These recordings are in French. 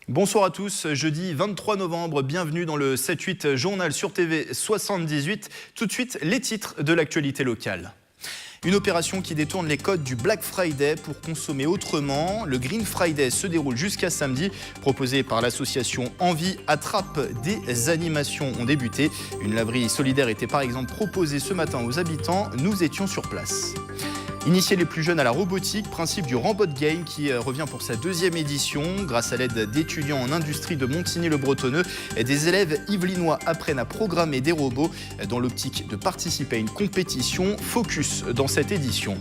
Bonsoir à tous, jeudi 23 novembre, bienvenue dans le 7-8 journal sur TV 78. Tout de suite, les titres de l'actualité locale. Une opération qui détourne les codes du Black Friday pour consommer autrement. Le Green Friday se déroule jusqu'à samedi. Proposé par l'association Envie Attrape, des animations ont débuté. Une laverie solidaire était par exemple proposée ce matin aux habitants. Nous étions sur place. Initier les plus jeunes à la robotique, principe du Rambot Game qui revient pour sa deuxième édition. Grâce à l'aide d'étudiants en industrie de Montigny-le-Bretonneux, des élèves yvelinois apprennent à programmer des robots dans l'optique de participer à une compétition. Focus dans cette édition.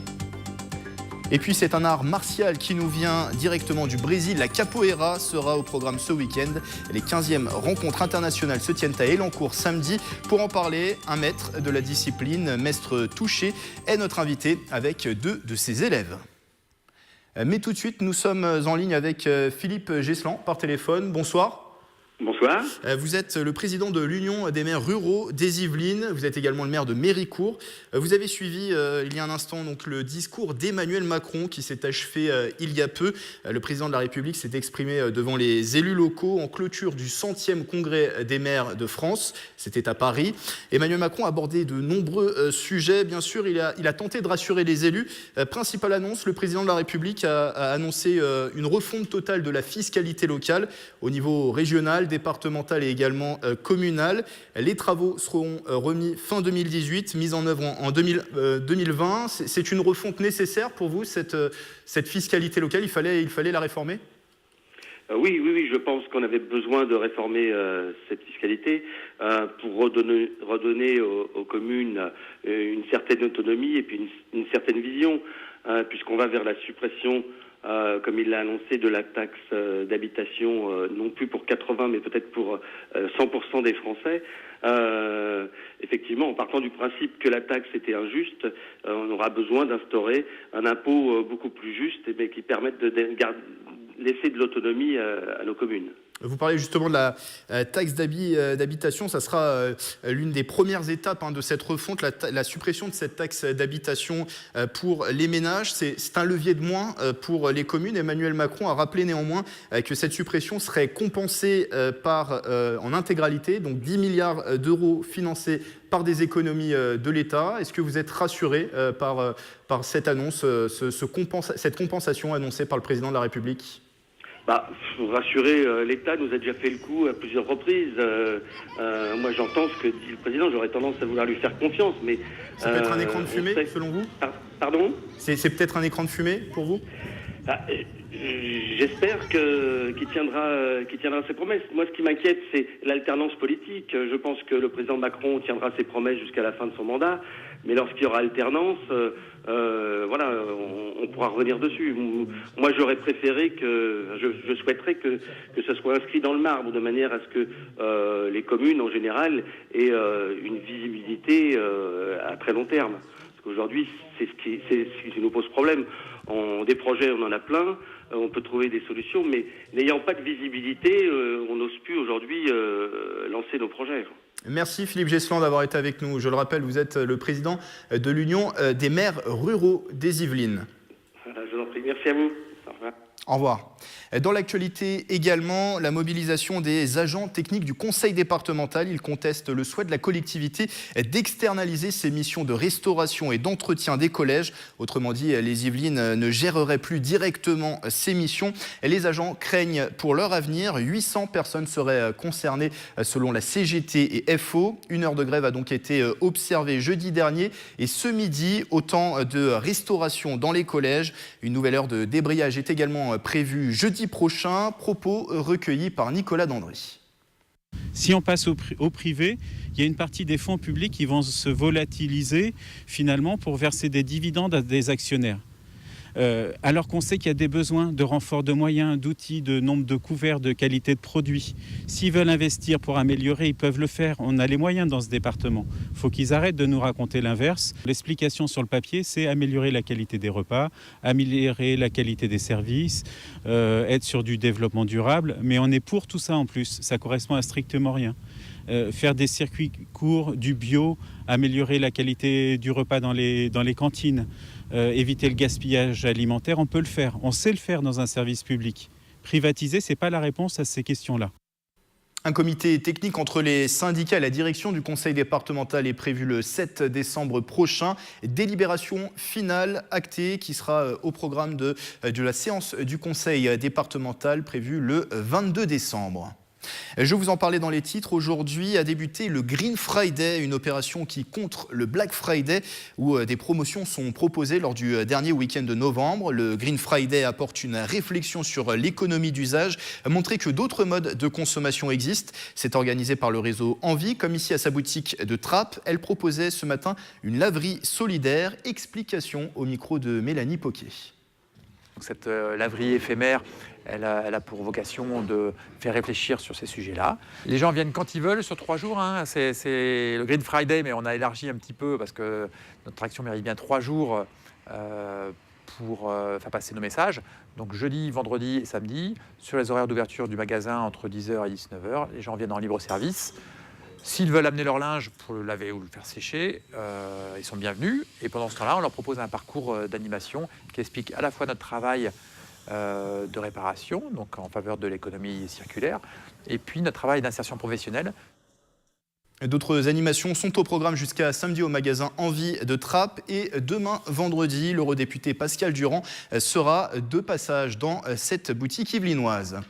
Et puis c'est un art martial qui nous vient directement du Brésil. La capoeira sera au programme ce week-end. Les 15e rencontres internationales se tiennent à Elancourt samedi. Pour en parler, un maître de la discipline, Maître Touché, est notre invité avec deux de ses élèves. Mais tout de suite, nous sommes en ligne avec Philippe Geslan par téléphone. Bonsoir. Bonsoir. Vous êtes le président de l'Union des maires ruraux des Yvelines. Vous êtes également le maire de Méricourt. Vous avez suivi il y a un instant donc, le discours d'Emmanuel Macron qui s'est achevé il y a peu. Le président de la République s'est exprimé devant les élus locaux en clôture du 100e congrès des maires de France. C'était à Paris. Emmanuel Macron a abordé de nombreux sujets. Bien sûr, il a tenté de rassurer les élus. Principale annonce, le président de la République a annoncé une refonte totale de la fiscalité locale au niveau régional, départementale et également communale. Les travaux seront remis fin 2018, mis en œuvre en 2020. C'est une refonte nécessaire pour vous, cette fiscalité locale? Il fallait la réformer? Oui, je pense qu'on avait besoin de réformer cette fiscalité pour redonner aux communes une certaine autonomie et puis une certaine vision, puisqu'on va vers la suppression comme il l'a annoncé, de la taxe d'habitation, non plus pour 80, mais peut-être pour 100% des Français. Effectivement, en partant du principe que la taxe était injuste, on aura besoin d'instaurer un impôt beaucoup plus juste, mais qui permette de laisser de l'autonomie à nos communes. Vous parlez justement de la taxe d'habitation, ça sera l'une des premières étapes de cette refonte, la suppression de cette taxe d'habitation pour les ménages. C'est un levier de moins pour les communes. Emmanuel Macron a rappelé néanmoins que cette suppression serait compensée en intégralité, donc 10 milliards d'euros financés par des économies de l'État. Est-ce que vous êtes rassuré par cette annonce, cette compensation annoncée par le président de la République ? Pour rassurer, l'État nous a déjà fait le coup à plusieurs reprises. Moi, j'entends ce que dit le président. J'aurais tendance à vouloir lui faire confiance, mais... C'est peut-être un écran de fumée, selon vous ? Pardon ? C'est peut-être un écran de fumée, pour vous ? J'espère qu'il tiendra ses promesses. Moi, ce qui m'inquiète, c'est l'alternance politique. Je pense que le président Macron tiendra ses promesses jusqu'à la fin de son mandat, mais lorsqu'il y aura alternance, on pourra revenir dessus. Moi, j'aurais préféré je souhaiterais que ce soit inscrit dans le marbre, de manière à ce que les communes, en général, aient une visibilité à très long terme. Parce qu'aujourd'hui, c'est ce qui nous pose problème. Des projets, on en a plein, on peut trouver des solutions, mais n'ayant pas de visibilité, on n'ose plus aujourd'hui lancer nos projets. Merci Philippe Geslan d'avoir été avec nous. Je le rappelle, vous êtes le président de l'Union des maires ruraux des Yvelines. Je vous en prie, merci à vous. Au revoir. Au revoir. Dans l'actualité également, la mobilisation des agents techniques du conseil départemental. Ils contestent le souhait de la collectivité d'externaliser ses missions de restauration et d'entretien des collèges. Autrement dit, les Yvelines ne géreraient plus directement ces missions. Les agents craignent pour leur avenir. 800 personnes seraient concernées selon la CGT et FO. Une heure de grève a donc été observée jeudi dernier. Et ce midi, autant de restauration dans les collèges. Une nouvelle heure de débrayage est également prévue jeudi prochain. Propos recueillis par Nicolas Dandry. Si on passe au privé, il y a une partie des fonds publics qui vont se volatiliser finalement pour verser des dividendes à des actionnaires. Alors qu'on sait qu'il y a des besoins de renfort de moyens, d'outils, de nombre de couverts, de qualité de produits. S'ils veulent investir pour améliorer, ils peuvent le faire. On a les moyens dans ce département. Il faut qu'ils arrêtent de nous raconter l'inverse. L'explication sur le papier, c'est améliorer la qualité des repas, améliorer la qualité des services, être sur du développement durable. Mais on est pour tout ça en plus. Ça correspond à strictement rien. Faire des circuits courts, du bio, améliorer la qualité du repas dans les cantines, éviter le gaspillage alimentaire, on peut le faire. On sait le faire dans un service public. Privatiser, ce n'est pas la réponse à ces questions-là. Un comité technique entre les syndicats et la direction du conseil départemental est prévu le 7 décembre prochain. Délibération finale actée qui sera au programme de la séance du conseil départemental prévue le 22 décembre. Je vous en parlais dans les titres. Aujourd'hui a débuté le Green Friday, une opération qui contre le Black Friday où des promotions sont proposées lors du dernier week-end de novembre. Le Green Friday apporte une réflexion sur l'économie d'usage, montrer que d'autres modes de consommation existent. C'est organisé par le réseau Envie, comme ici à sa boutique de Trappes. Elle proposait ce matin une laverie solidaire. Explication au micro de Mélanie Poquet. Cette laverie éphémère, elle a pour vocation de faire réfléchir sur ces sujets-là. Les gens viennent quand ils veulent sur 3 jours. C'est le Green Friday, mais on a élargi un petit peu parce que notre action mérite bien 3 jours pour faire passer nos messages. Donc jeudi, vendredi et samedi, sur les horaires d'ouverture du magasin entre 10h et 19h, les gens viennent en libre service. S'ils veulent amener leur linge pour le laver ou le faire sécher, ils sont bienvenus. Et pendant ce temps-là, on leur propose un parcours d'animation qui explique à la fois notre travail de réparation, donc en faveur de l'économie circulaire, et puis notre travail d'insertion professionnelle. D'autres animations sont au programme jusqu'à samedi au magasin Envie de Trappes. Et demain, vendredi, l'eurodéputé Pascal Durand sera de passage dans cette boutique yvelinoise.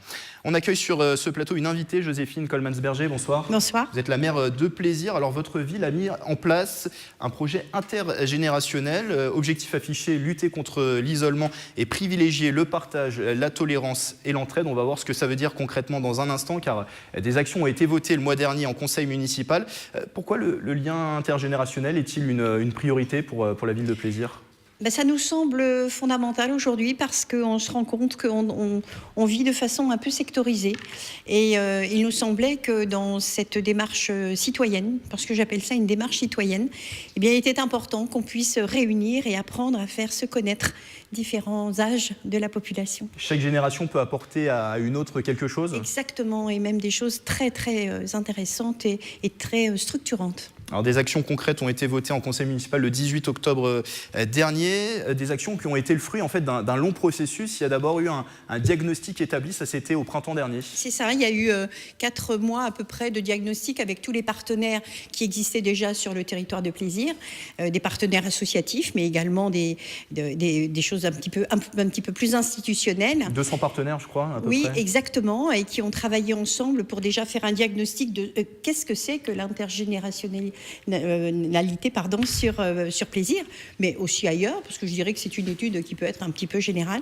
On accueille sur ce plateau une invitée, Joséphine Coleman-Berger. Bonsoir. Bonsoir. Vous êtes la maire de Plaisir. Alors, votre ville a mis en place un projet intergénérationnel. Objectif affiché, lutter contre l'isolement et privilégier le partage, la tolérance et l'entraide. On va voir ce que ça veut dire concrètement dans un instant, car des actions ont été votées le mois dernier en conseil municipal. Pourquoi le lien intergénérationnel est-il une priorité pour la ville de Plaisir ? Ça nous semble fondamental aujourd'hui parce qu'on se rend compte qu'on vit de façon un peu sectorisée. Et il nous semblait que dans cette démarche citoyenne, parce que j'appelle ça une démarche citoyenne, eh bien, il était important qu'on puisse réunir et apprendre à faire se connaître différents âges de la population. Chaque génération peut apporter à une autre quelque chose ? Exactement, et même des choses très très intéressantes et très structurantes. Alors, des actions concrètes ont été votées en conseil municipal le 18 octobre dernier, des actions qui ont été le fruit en fait, d'un long processus. Il y a d'abord eu un diagnostic établi, ça c'était au printemps dernier. C'est ça, il y a eu 4 mois à peu près de diagnostic avec tous les partenaires qui existaient déjà sur le territoire de Plaisir, des partenaires associatifs, mais également des choses un petit peu plus institutionnelles. 200 partenaires, je crois, à peu près. Oui, exactement, et qui ont travaillé ensemble pour déjà faire un diagnostic de qu'est-ce que c'est que l'intergénérationnalité sur Plaisir, mais aussi ailleurs, parce que je dirais que c'est une étude qui peut être un petit peu générale.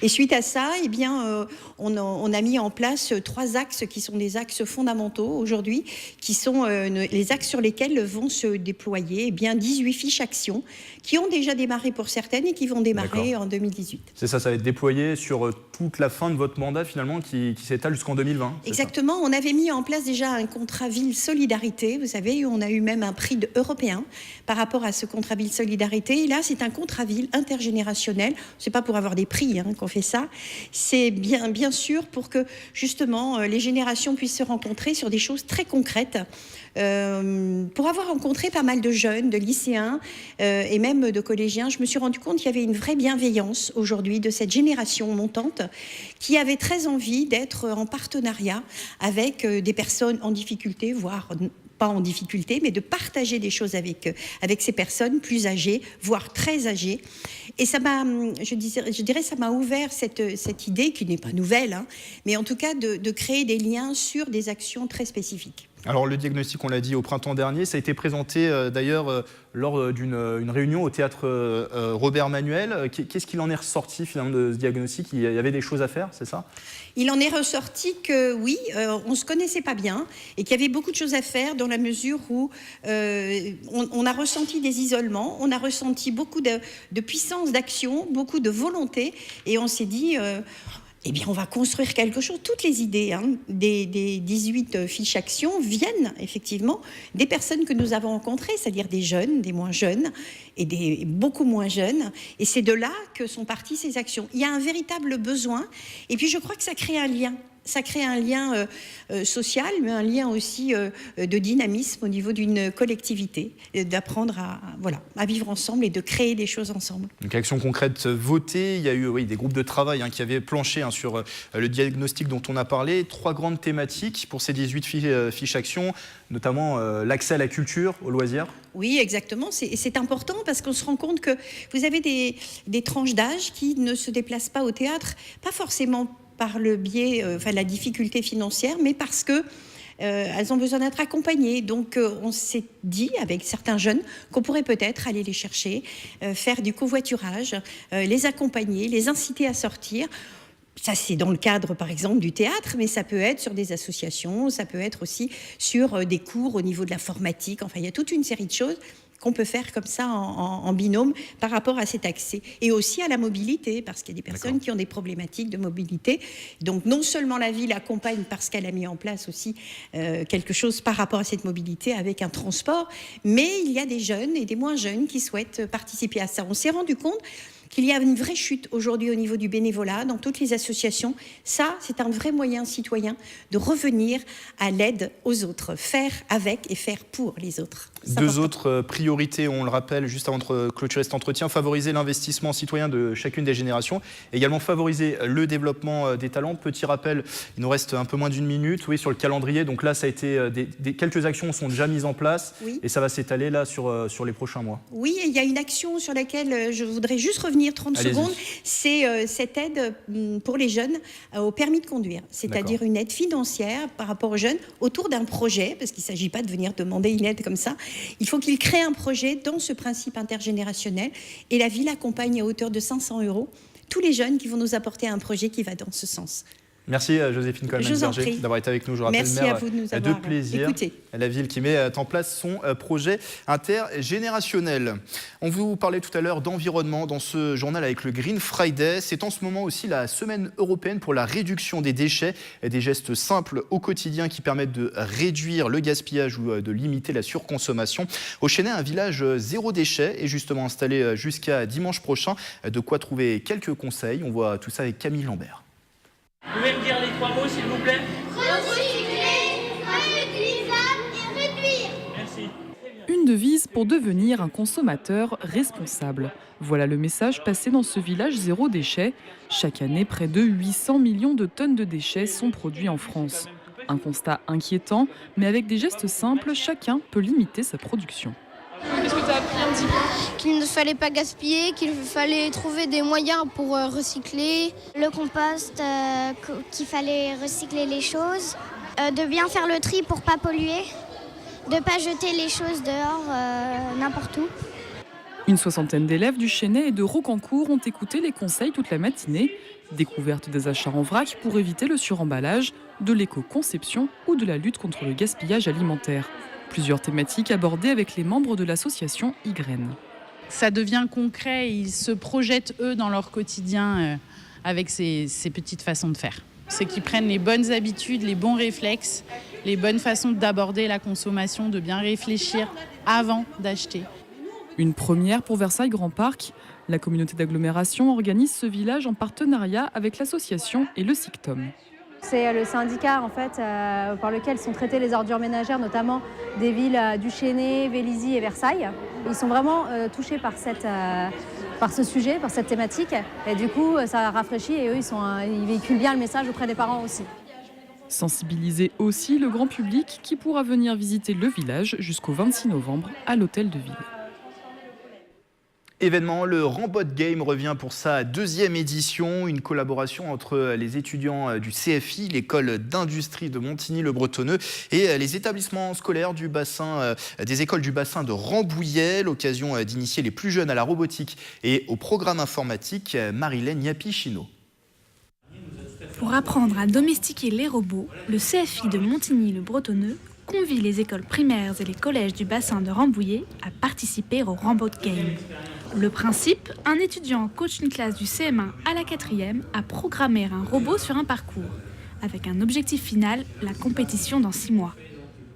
Et suite à ça, eh bien, on a mis en place 3 axes qui sont des axes fondamentaux aujourd'hui, qui sont les axes sur lesquels vont se déployer 18 fiches actions qui ont déjà démarré pour certaines et qui vont démarrer en 2018. C'est ça, ça va être déployé sur toute la fin de votre mandat finalement qui s'étale jusqu'en 2020. Exactement, on avait mis en place déjà un contrat ville solidarité, vous savez, on a eu même un prix européen par rapport à ce contrat ville solidarité. Et là, c'est un contrat ville intergénérationnel. C'est pas pour avoir des prix qu'on fait ça. C'est bien sûr pour que justement les générations puissent se rencontrer sur des choses très concrètes. Pour avoir rencontré pas mal de jeunes, de lycéens et même de collégiens, je me suis rendu compte qu'il y avait une vraie bienveillance aujourd'hui de cette génération montante qui avait très envie d'être en partenariat avec des personnes en difficulté, voire pas en difficulté, mais de partager des choses avec ces personnes plus âgées, voire très âgées. Et ça m'a, je dirais, ça m'a ouvert cette idée, qui n'est pas nouvelle, mais en tout cas de créer des liens sur des actions très spécifiques. Alors le diagnostic, on l'a dit au printemps dernier, ça a été présenté d'ailleurs lors d'une réunion au théâtre Robert Manuel. Qu'est-ce qu'il en est ressorti finalement de ce diagnostic ? Il y avait des choses à faire, c'est ça ? Il en est ressorti que oui, on ne se connaissait pas bien et qu'il y avait beaucoup de choses à faire dans la mesure où on a ressenti des isolements, on a ressenti beaucoup de puissance d'action, beaucoup de volonté et on s'est dit... eh bien, on va construire quelque chose. Toutes les idées des 18 fiches actions viennent effectivement des personnes que nous avons rencontrées, c'est-à-dire des jeunes, des moins jeunes et des beaucoup moins jeunes. Et c'est de là que sont parties ces actions. Il y a un véritable besoin. Et puis, je crois que ça crée un lien. Ça crée un lien social, mais un lien aussi de dynamisme au niveau d'une collectivité, d'apprendre à vivre ensemble et de créer des choses ensemble. Donc action concrète votée, il y a eu des groupes de travail qui avaient planché sur le diagnostic dont on a parlé. 3 grandes thématiques pour ces 18 fiches actions, notamment l'accès à la culture, aux loisirs. Oui, exactement. C'est important parce qu'on se rend compte que vous avez des tranches d'âge qui ne se déplacent pas au théâtre, pas forcément par le biais, la difficulté financière, mais parce que elles ont besoin d'être accompagnées. Donc, on s'est dit avec certains jeunes qu'on pourrait peut-être aller les chercher, faire du covoiturage, les accompagner, les inciter à sortir. Ça, c'est dans le cadre, par exemple, du théâtre, mais ça peut être sur des associations, ça peut être aussi sur des cours au niveau de l'informatique. Enfin, il y a toute une série de choses qu'on peut faire comme ça en binôme par rapport à cet accès. Et aussi à la mobilité, parce qu'il y a des personnes qui ont des problématiques de mobilité. Donc non seulement la ville accompagne parce qu'elle a mis en place aussi quelque chose par rapport à cette mobilité avec un transport, mais il y a des jeunes et des moins jeunes qui souhaitent participer à ça. On s'est rendu compte qu'il y a une vraie chute aujourd'hui au niveau du bénévolat dans toutes les associations. Ça, c'est un vrai moyen citoyen de revenir à l'aide aux autres, faire avec et faire pour les autres. 2 autres priorités, on le rappelle, juste avant de clôturer cet entretien: favoriser l'investissement citoyen de chacune des générations, également favoriser le développement des talents. Petit rappel, il nous reste un peu moins d'1 minute, sur le calendrier. Donc là, ça a été quelques actions sont déjà mises en place, et ça va s'étaler là sur les prochains mois. Oui, et il y a une action sur laquelle je voudrais juste revenir 30 secondes. C'est cette aide pour les jeunes au permis de conduire, c'est-à-dire une aide financière par rapport aux jeunes autour d'un projet, parce qu'il ne s'agit pas de venir demander une aide comme ça. Il faut qu'ils créent un projet dans ce principe intergénérationnel, et la ville accompagne à hauteur de 500 € tous les jeunes qui vont nous apporter un projet qui va dans ce sens. Merci Joséphine Coleman-Berger d'avoir été avec nous. Je rappelle, merci à vous de nous avoir écoutés. La ville qui met en place son projet intergénérationnel. On vous parlait tout à l'heure d'environnement dans ce journal avec le Green Friday. C'est en ce moment aussi la semaine européenne pour la réduction des déchets. Des gestes simples au quotidien qui permettent de réduire le gaspillage ou de limiter la surconsommation. Au Chesnay, un village zéro déchet est justement installé jusqu'à dimanche prochain. De quoi trouver quelques conseils. On voit tout ça avec Camille Lambert. Vous pouvez me dire les 3 mots, s'il vous plaît? Recycler, réutilisable et réduire. Merci. Une devise pour devenir un consommateur responsable. Voilà le message passé dans ce village zéro déchet. Chaque année, près de 800 millions de tonnes de déchets sont produits en France. Un constat inquiétant, mais avec des gestes simples, chacun peut limiter sa production. Qu'est-ce que tu as appris un petit peu? Qu'il ne fallait pas gaspiller, qu'il fallait trouver des moyens pour recycler. Le compost, qu'il fallait recycler les choses. De bien faire le tri pour ne pas polluer. De ne pas jeter les choses dehors n'importe où. Une 60aine d'élèves du Chesnay et de Rocancourt ont écouté les conseils toute la matinée. Découverte des achats en vrac pour éviter le suremballage, de l'éco-conception ou de la lutte contre le gaspillage alimentaire. Plusieurs thématiques abordées avec les membres de l'association Ygraine. Ça devient concret, ils se projettent eux dans leur quotidien avec ces petites façons de faire. C'est qu'ils prennent les bonnes habitudes, les bons réflexes, les bonnes façons d'aborder la consommation, de bien réfléchir avant d'acheter. Une première pour Versailles Grand Parc. La communauté d'agglomération organise ce village en partenariat avec l'association et le SICTOM. C'est le syndicat en fait, par lequel sont traitées les ordures ménagères, notamment des villes du Chesnay, Vélizy et Versailles. Ils sont vraiment touchés par ce sujet, par cette thématique. Et du coup, ça rafraîchit et eux, ils véhiculent bien le message auprès des parents aussi. Sensibiliser aussi le grand public qui pourra venir visiter le village jusqu'au 26 novembre à l'hôtel de ville. Événement, le Rambot Game revient pour sa 2e édition, une collaboration entre les étudiants du CFI, l'école d'industrie de Montigny-le-Bretonneux et les établissements scolaires des écoles du bassin de Rambouillet, l'occasion d'initier les plus jeunes à la robotique et au programme informatique. Marilène Yapi-Chino. Pour apprendre à domestiquer les robots, le CFI de Montigny-le-Bretonneux convie les écoles primaires et les collèges du bassin de Rambouillet à participer au Rambot Game. Le principe, un étudiant coach une classe du CM1 à la 4e à programmer un robot sur un parcours, avec un objectif final, la compétition dans 6 mois.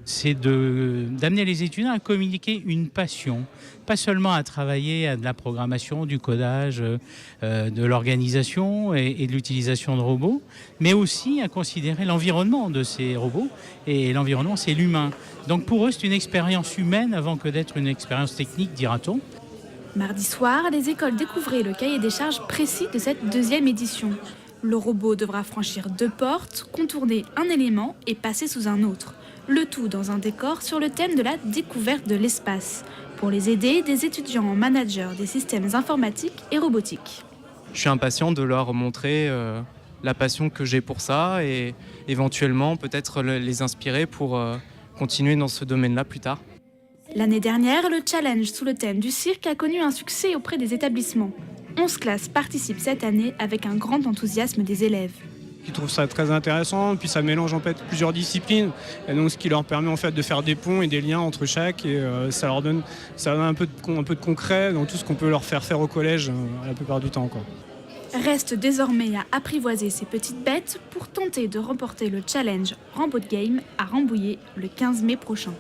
c'est d'amener les étudiants à communiquer une passion, pas seulement à travailler à de la programmation, du codage, de l'organisation et de l'utilisation de robots, mais aussi à considérer l'environnement de ces robots. Et l'environnement, c'est l'humain. Donc pour eux, c'est une expérience humaine avant que d'être une expérience technique, dira-t-on. Mardi soir, les écoles découvraient le cahier des charges précis de cette 2e édition. Le robot devra franchir 2 portes, contourner un élément et passer sous un autre. Le tout dans un décor sur le thème de la découverte de l'espace. Pour les aider, des étudiants en manager des systèmes informatiques et robotiques. Je suis impatient de leur montrer la passion que j'ai pour ça et éventuellement peut-être les inspirer pour continuer dans ce domaine-là plus tard. L'année dernière, le challenge sous le thème du cirque a connu un succès auprès des établissements. 11 classes participent cette année avec un grand enthousiasme des élèves. Ils trouvent ça très intéressant, puis ça mélange en fait plusieurs disciplines, et donc ce qui leur permet en fait de faire des ponts et des liens entre chaque, et ça leur donne un peu de concret dans tout ce qu'on peut leur faire au collège la plupart du temps, quoi. Reste désormais à apprivoiser ces petites bêtes pour tenter de remporter le challenge Ramboat Game à Rambouillet le 15 mai prochain.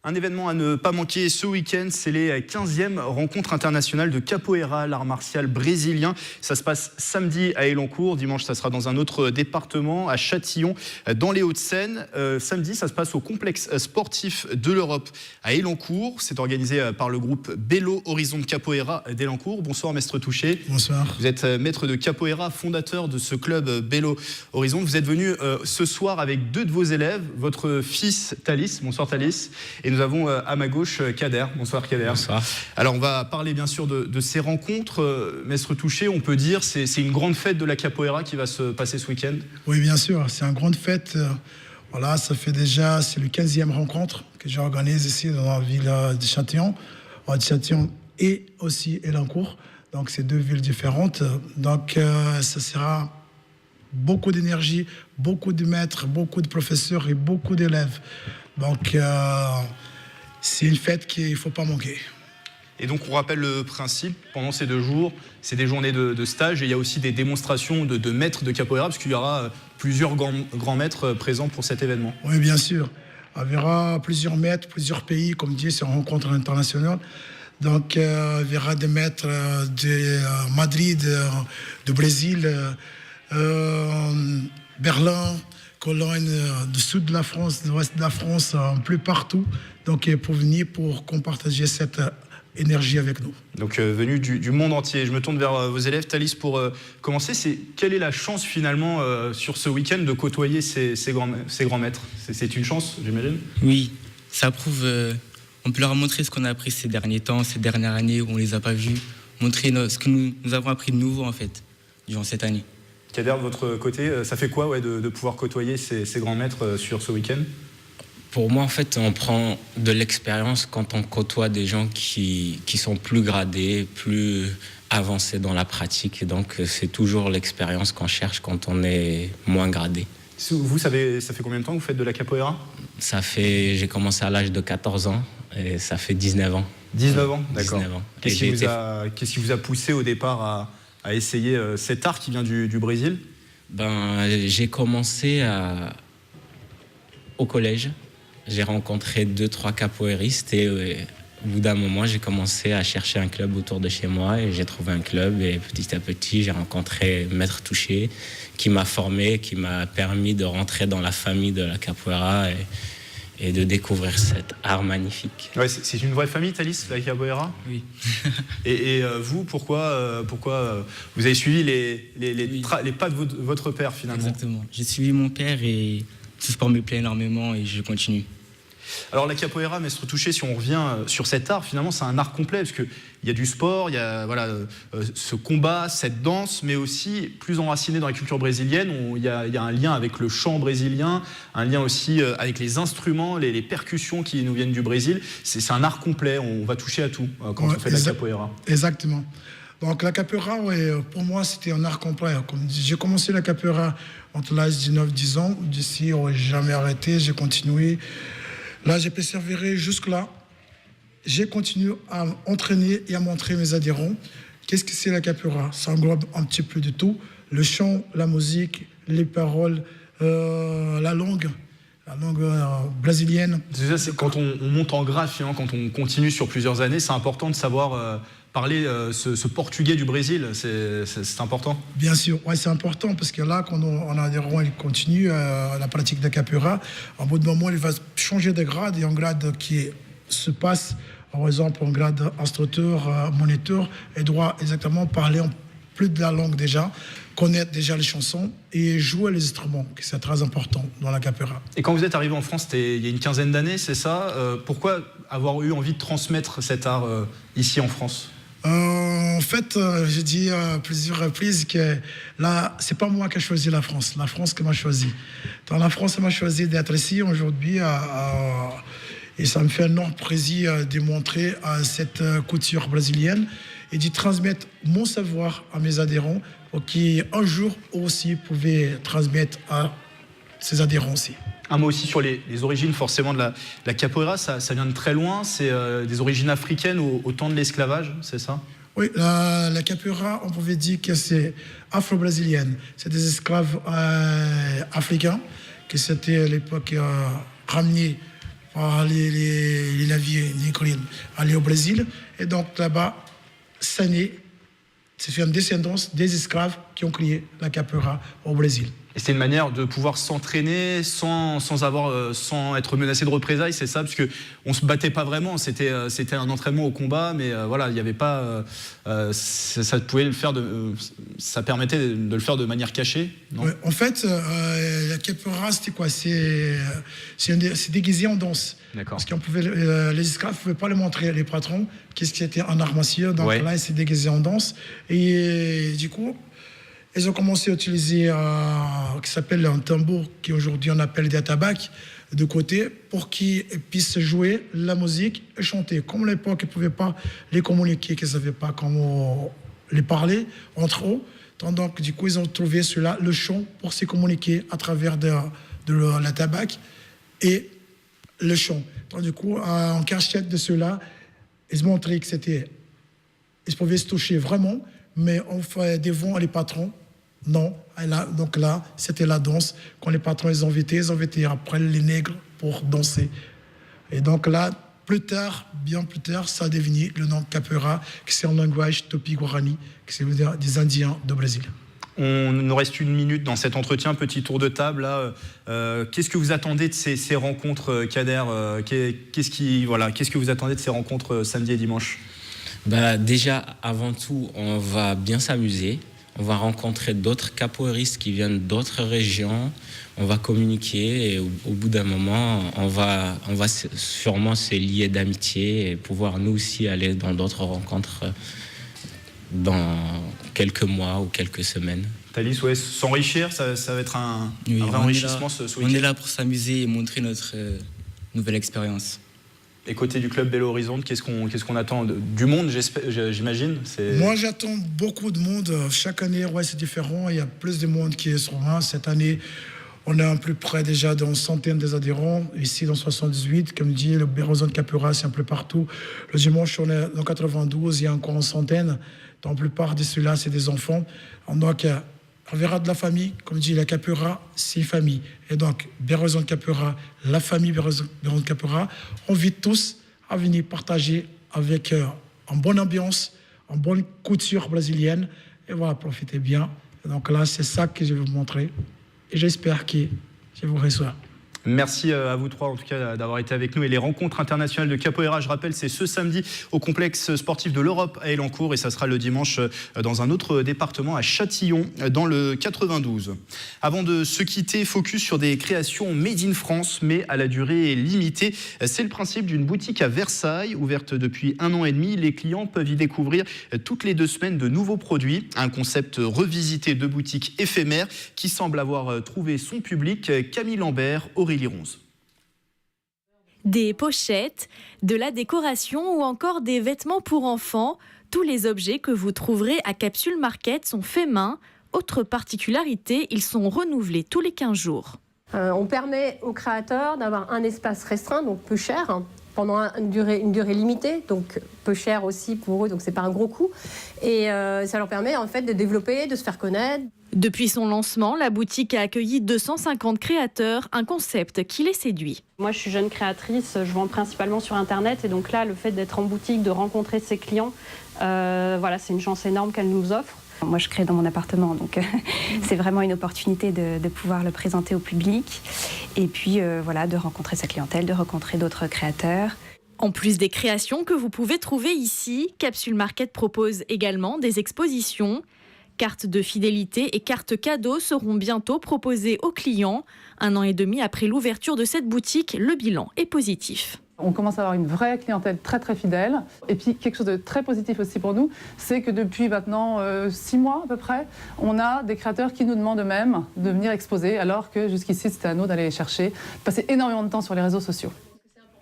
Un événement à ne pas manquer ce week-end, c'est les 15e rencontres internationales de capoeira, l'art martial brésilien. Ça se passe samedi à Elancourt, dimanche ça sera dans un autre département, à Châtillon, dans les Hauts-de-Seine. Samedi, ça se passe au complexe sportif de l'Europe à Elancourt. C'est organisé par le groupe Belo Horizon de Capoeira d'Elancourt. Bonsoir Maître Touché. Bonsoir. Vous êtes maître de capoeira, fondateur de ce club Belo Horizon. Vous êtes venu ce soir avec 2 de vos élèves, votre fils Thalys. Bonsoir Thalys. Et nous avons à ma gauche Kader. Bonsoir Kader. Bonsoir. Alors on va parler bien sûr de ces rencontres. Maître Touché, on peut dire c'est une grande fête de la capoeira qui va se passer ce week-end. Oui bien sûr, c'est une grande fête. Voilà, ça fait déjà, c'est le 15e rencontre que j'organise ici dans la ville de Châtillon. De Châtillon et aussi Elancourt. Donc c'est 2 villes différentes. Donc ça sera beaucoup d'énergie, beaucoup de maîtres, beaucoup de professeurs et beaucoup d'élèves. Donc c'est une fête qu'il ne faut pas manquer. Et donc on rappelle le principe, pendant ces 2 jours, c'est des journées de stage et il y a aussi des démonstrations de maîtres de capoeira, parce qu'il y aura plusieurs grands maîtres présents pour cet événement. Oui, bien sûr. Il y aura plusieurs maîtres, plusieurs pays, comme dit, c'est une rencontre internationale. Donc il y aura des maîtres de Madrid, du Brésil, Berlin, Cologne, du sud de la France, de l'ouest de la France, un peu partout. Donc pour venir, pour qu'on partage cette énergie avec nous. Donc venu du monde entier. Je me tourne vers vos élèves. Thalys, pour commencer, quelle est la chance finalement sur ce week-end de côtoyer ces grands maîtres? C'est une chance, j'imagine? Oui, ça prouve, on peut leur montrer ce qu'on a appris ces derniers temps, ces dernières années où on ne les a pas vus, montrer ce que nous avons appris de nouveau en fait, durant cette année. Kader, de votre côté, ça fait quoi de pouvoir côtoyer ces grands maîtres sur ce week-end? Pour moi, en fait, on prend de l'expérience quand on côtoie des gens qui sont plus gradés, plus avancés dans la pratique. Et donc, c'est toujours l'expérience qu'on cherche quand on est moins gradé. Vous savez, ça fait combien de temps que vous faites de la capoeira? J'ai commencé à l'âge de 14 ans et ça fait 19 ans. 19 ans, d'accord. 19 ans. Qu'est-ce qui vous a poussé au départ à essayer cet art qui vient du Brésil? J'ai commencé au collège. J'ai rencontré 2-3 capoeiristes et au bout d'un moment, j'ai commencé à chercher un club autour de chez moi et j'ai trouvé un club et petit à petit, j'ai rencontré Maître Touché qui m'a formé, qui m'a permis de rentrer dans la famille de la capoeira et de découvrir cet art magnifique. Ouais, c'est une vraie famille, Thalys, la capoeira? Oui. Et vous, pourquoi vous avez suivi les pas de votre père finalement? Exactement. J'ai suivi mon père et ce sport me plaît énormément et je continue. Alors la capoeira, Maître Touché, si on revient sur cet art, finalement c'est un art complet, parce qu'il y a du sport, il y a ce combat, cette danse, mais aussi plus enraciné dans la culture brésilienne, il y a un lien avec le chant brésilien, un lien aussi avec les instruments, les percussions qui nous viennent du Brésil. C'est un art complet, on va toucher à tout quand on fait de la capoeira. Exactement. Donc la capoeira, pour moi, c'était un art complet. J'ai commencé la capoeira entre l'âge de 9-10 ans. D'ici, j'ai jamais arrêté, j'ai continué. Là, j'ai persévéré jusque-là. J'ai continué à entraîner et à montrer mes adhérents. Qu'est-ce que c'est la capoeira? Ça englobe un petit peu de tout. Le chant, la musique, les paroles, la langue. la langue brésilienne. Déjà, c'est quand on monte en graphe, hein, quand on continue sur plusieurs années, c'est important de savoir parler ce portugais du Brésil. C'est important. Bien sûr, ouais, c'est important parce que là, quand on adhérent, il continue la pratique de capoeira. En bout de moment, il va changer de grade et un grade qui se passe, par exemple, en grade instructeur, moniteur, et doit exactement parler en plus de la langue déjà, connaître déjà les chansons et jouer les instruments, que c'est très important dans la capoeira. Et quand vous êtes arrivé en France, c'était il y a une quinzaine d'années, c'est ça? Pourquoi avoir eu envie de transmettre cet art ici en France? En fait, j'ai dit à plusieurs reprises que là, c'est pas moi qui ai choisi la France qui m'a choisi. Dans la France, elle m'a choisi d'être ici aujourd'hui et ça me fait un énorme plaisir de montrer cette culture brésilienne et de transmettre mon savoir à mes adhérents pour qui un jour aussi pouvaient transmettre à ses adhérents aussi. Un mot aussi sur les origines forcément de la capoeira, ça vient de très loin, c'est des origines africaines au temps de l'esclavage, c'est ça? Oui, la capoeira, on pouvait dire que c'est afro-brésilienne. C'est des esclaves africains qui s'étaient à l'époque ramenés par les navires négriers aller au Brésil. Et donc là-bas, ça naît, c'est fait une descendance des esclaves qui ont créé la capoeira au Brésil. Et c'est une manière de pouvoir s'entraîner sans être menacé de représailles, c'est ça? Parce qu'on se battait pas vraiment, c'était un entraînement au combat, mais voilà, il n'y avait pas, ça pouvait le faire ça permettait de le faire de manière cachée, non? Ouais, en fait, la capoeira, c'était quoi? C'est déguisé en danse. Parce qu'on pouvait, les esclaves ne pouvaient pas le montrer, les patrons, qu'est-ce qui était un art martial. Donc là, c'est déguisé en danse. Et du coup, ils ont commencé à utiliser qui s'appelle un tambour, qu'aujourd'hui on appelle des tabacs, de côté, pour qu'ils puissent jouer la musique et chanter. Comme à l'époque, ils ne pouvaient pas les communiquer, qu'ils ne savaient pas comment les parler entre eux. Donc, du coup, ils ont trouvé cela, le chant, pour se communiquer à travers de la tabac et le chant. Donc, du coup, en cachette de cela, ils montraient que c'était... Ils pouvaient se toucher vraiment, mais on fait devant les patrons. Non, donc là, c'était la danse. Quand les patrons ils invitaient après les nègres pour danser. Et donc là, bien plus tard, ça a devenu le nom capoeira, qui c'est en langage Tupi-Guarani, qui veut dire des Indiens du Brésil. On nous reste une minute dans cet entretien, petit tour de table. Là. Qu'est-ce que vous attendez de ces rencontres, Kader? Qu'est-ce que vous attendez de ces rencontres samedi et dimanche? Déjà, avant tout, on va bien s'amuser. On va rencontrer d'autres capoeiristes qui viennent d'autres régions. On va communiquer et au bout d'un moment, on va sûrement se lier d'amitié et pouvoir nous aussi aller dans d'autres rencontres dans quelques mois ou quelques semaines. Thalys, ouais, s'enrichir, ça va être un vrai enrichissement ce week-end. On est là pour s'amuser et montrer notre nouvelle expérience. Et côté du club Belo Horizonte, qu'est-ce qu'on attend du monde, j'imagine? Moi, j'attends beaucoup de monde. Chaque année, c'est différent. Il y a plus de monde qui sont là. Cette année, on est à peu près déjà dans une centaine d'adhérents. Ici, dans 78, comme dit, le Belo Horizonte Capoeira, c'est un peu partout. Le dimanche, on est dans 92, il y a encore une centaine. Dans la plupart de ceux-là, c'est des enfants. Donc, on verra de la famille. Comme dit, la capoeira, c'est famille. Et donc, Belo Horizonte Capoeira, la famille Belo Horizonte Capoeira, on invite tous à venir partager avec une bonne ambiance, une bonne couture brésilienne. Et voilà, profitez bien. Et donc là, c'est ça que je vais vous montrer. Et j'espère que je vous reçois. Merci à vous trois, en tout cas, d'avoir été avec nous. Et les rencontres internationales de capoeira, je rappelle, c'est ce samedi au complexe sportif de l'Europe à Elancourt. Et ça sera le dimanche dans un autre département, à Châtillon, dans le 92. Avant de se quitter, focus sur des créations made in France, mais à la durée limitée. C'est le principe d'une boutique à Versailles, ouverte depuis 1 an et demi. Les clients peuvent y découvrir toutes les 2 semaines de nouveaux produits. Un concept revisité de boutique éphémère qui semble avoir trouvé son public. Camille Lambert, Aurélie Ronze. Des pochettes, de la décoration ou encore des vêtements pour enfants, tous les objets que vous trouverez à Capsule Market sont faits main. Autre particularité, ils sont renouvelés tous les 15 jours. On permet aux créateurs d'avoir un espace restreint, donc peu cher, pendant une durée limitée, donc peu cher aussi pour eux, donc c'est pas un gros coût. Et ça leur permet en fait de développer, de se faire connaître. Depuis son lancement, la boutique a accueilli 250 créateurs, un concept qui les séduit. Moi, je suis jeune créatrice, je vends principalement sur Internet. Et donc là, le fait d'être en boutique, de rencontrer ses clients, voilà, c'est une chance énorme qu'elle nous offre. Moi, je crée dans mon appartement, donc c'est vraiment une opportunité de pouvoir le présenter au public. Et puis, voilà, de rencontrer sa clientèle, de rencontrer d'autres créateurs. En plus des créations que vous pouvez trouver ici, Capsule Market propose également des expositions. Cartes de fidélité et cartes cadeaux seront bientôt proposées aux clients. 1 an et demi après l'ouverture de cette boutique, le bilan est positif. On commence à avoir une vraie clientèle très très fidèle. Et puis quelque chose de très positif aussi pour nous, c'est que depuis maintenant 6 mois à peu près, on a des créateurs qui nous demandent eux-mêmes de venir exposer, alors que jusqu'ici c'était à nous d'aller les chercher, de passer énormément de temps sur les réseaux sociaux.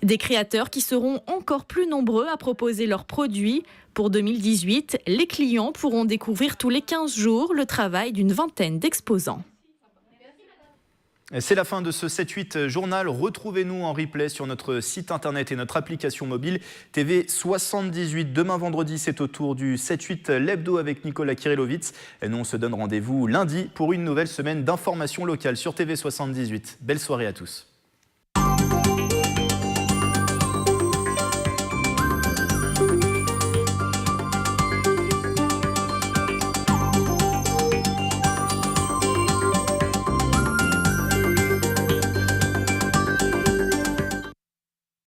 Des créateurs qui seront encore plus nombreux à proposer leurs produits. Pour 2018, les clients pourront découvrir tous les 15 jours le travail d'une vingtaine d'exposants. C'est la fin de ce 7-8 journal. Retrouvez-nous en replay sur notre site internet et notre application mobile TV 78. Demain vendredi, c'est au tour du 7-8 l'hebdo avec Nicolas Kirillovitz. Et nous, on se donne rendez-vous lundi pour une nouvelle semaine d'information locale sur TV 78. Belle soirée à tous.